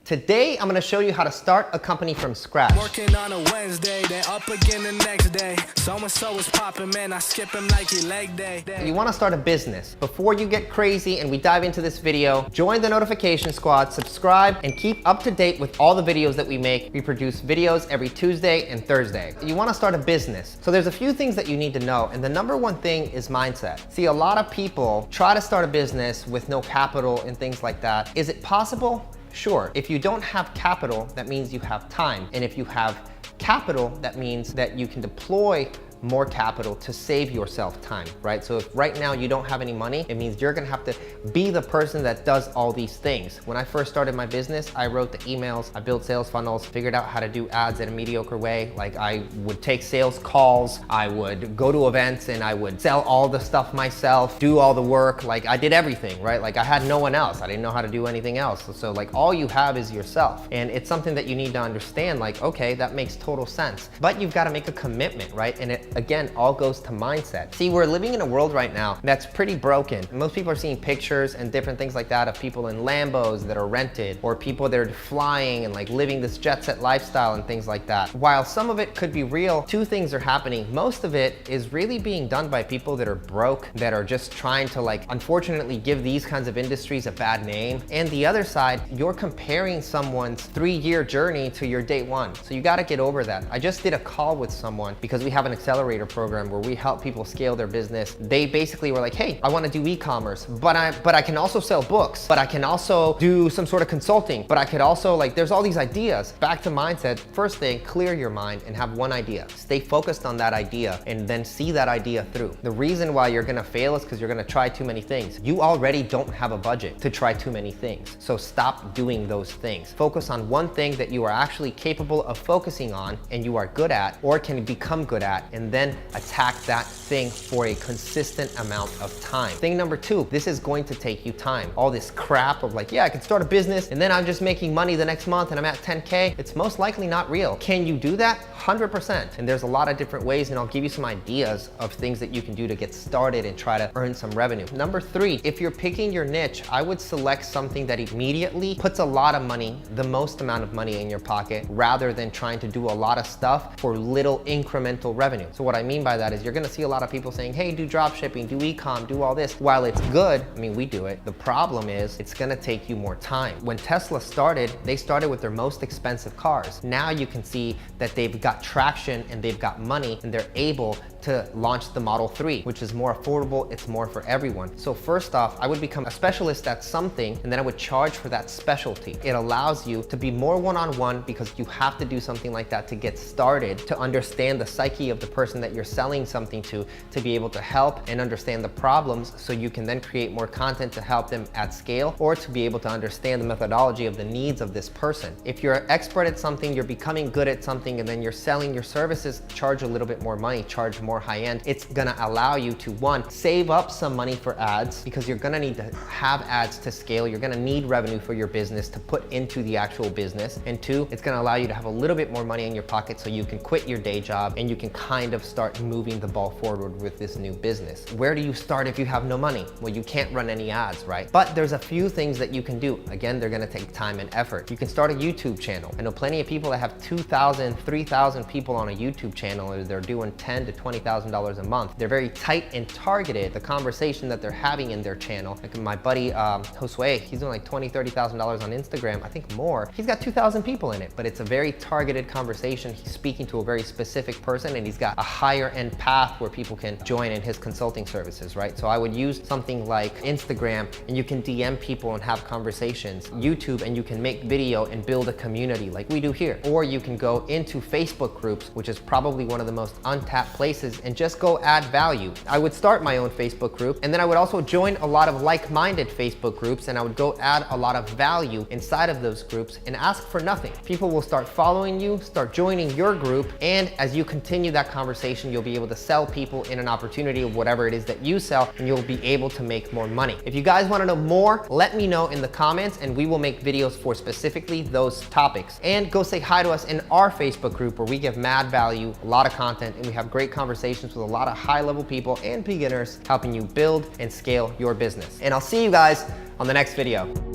Today, I'm gonna show you how to start a company from scratch. Working on a Wednesday, then up again the next day. So-and-so is popping, man, I skip him like he leg day. You wanna start a business. Before you get crazy and we dive into this video, join the notification squad, subscribe, and keep up to date with all the videos that we make. We produce videos every Tuesday and Thursday. You wanna start a business. So there's a few things that you need to know, and the number one thing is mindset. See, a lot of people try to start a business with no capital and things like that. Is it possible? Sure. If you don't have capital, that means you have time. And if you have capital, that means that you can deploy more capital to save yourself time, right? So if right now you don't have any money, it means you're gonna have to be the person that does all these things. When I first started my business, I wrote the emails, I built sales funnels, figured out how to do ads in a mediocre way. Like I would take sales calls, I would go to events and I would sell all the stuff myself, do all the work. Like I did everything, right? Like I had no one else. I didn't know how to do anything else. So like all you have is yourself. And it's something that you need to understand, like, okay, that makes total sense. But you've got to make a commitment, right? And it again, all goes to mindset. See, we're living in a world right now that's pretty broken. Most people are seeing pictures and different things like that of people in Lambos that are rented, or people that are flying and like living this jet set lifestyle and things like that. While some of it could be real, two things are happening. Most of it is really being done by people that are broke, that are just trying to like, unfortunately, give these kinds of industries a bad name. And the other side, you're comparing someone's 3-year journey to your day one. So you gotta get over that. I just did a call with someone because we have an accelerator program where we help people scale their business. They basically were like, hey, I want to do e-commerce, but I can also sell books, but I can also do some sort of consulting, but I could also like, there's all these ideas. Back to mindset. First thing, clear your mind and have one idea. Stay focused on that idea and then see that idea through. The reason why you're gonna fail is because you're gonna try too many things. You already don't have a budget to try too many things. So stop doing those things. Focus on one thing that you are actually capable of focusing on and you are good at or can become good at, and then attack that thing for a consistent amount of time. Thing number 2, this is going to take you time. All this crap of like, yeah, I can start a business and then I'm just making money the next month and I'm at 10K. It's most likely not real. Can you do that? 100%. And there's a lot of different ways, and I'll give you some ideas of things that you can do to get started and try to earn some revenue. Number 3, if you're picking your niche, I would select something that immediately puts a lot of money, the most amount of money in your pocket, rather than trying to do a lot of stuff for little incremental revenue. So what I mean by that is you're gonna see a lot of people saying, hey, do drop shipping, do e-com, do all this. While it's good, I mean, we do it. The problem is it's gonna take you more time. When Tesla started, they started with their most expensive cars. Now you can see that they've got traction and they've got money and they're able to launch the Model 3, which is more affordable, it's more for everyone. So first off, I would become a specialist at something and then I would charge for that specialty. It allows you to be more one-on-one because you have to do something like that to get started, to understand the psyche of the person that you're selling something to be able to help and understand the problems so you can then create more content to help them at scale, or to be able to understand the methodology of the needs of this person. If you're an expert at something, you're becoming good at something, and then you're selling your services, charge a little bit more money, charge more high end. It's gonna allow you to, 1, save up some money for ads, because you're gonna need to have ads to scale. You're gonna need revenue for your business to put into the actual business. And 2, it's gonna allow you to have a little bit more money in your pocket so you can quit your day job and you can kind of start moving the ball forward with this new business. Where do you start if you have no money? Well, you can't run any ads, right? But there's a few things that you can do. Again, they're gonna take time and effort. You can start a YouTube channel. I know plenty of people that have 2,000, 3,000 people on a YouTube channel, and they're doing $10,000 to $20,000 a month. They're very tight and targeted, the conversation that they're having in their channel. Like my buddy, Josue, he's doing like $20,000, $30,000 on Instagram, I think more. He's got 2,000 people in it, but it's a very targeted conversation. He's speaking to a very specific person, and he's got a higher end path where people can join in his consulting services, right? So I would use something like Instagram, and you can DM people and have conversations. YouTube, and you can make video and build a community like we do here. Or you can go into Facebook groups, which is probably one of the most untapped places, and just go add value. I would start my own Facebook group, and then I would also join a lot of like-minded Facebook groups, and I would go add a lot of value inside of those groups and ask for nothing. People will start following you, start joining your group, and as you continue that conversation, you'll be able to sell people in an opportunity of whatever it is that you sell, and you'll be able to make more money. If you guys want to know more, let me know in the comments, and we will make videos for specifically those topics. And go say hi to us in our Facebook group, where we give mad value, a lot of content, and we have great conversations with a lot of high-level people and beginners helping you build and scale your business. And I'll see you guys on the next video.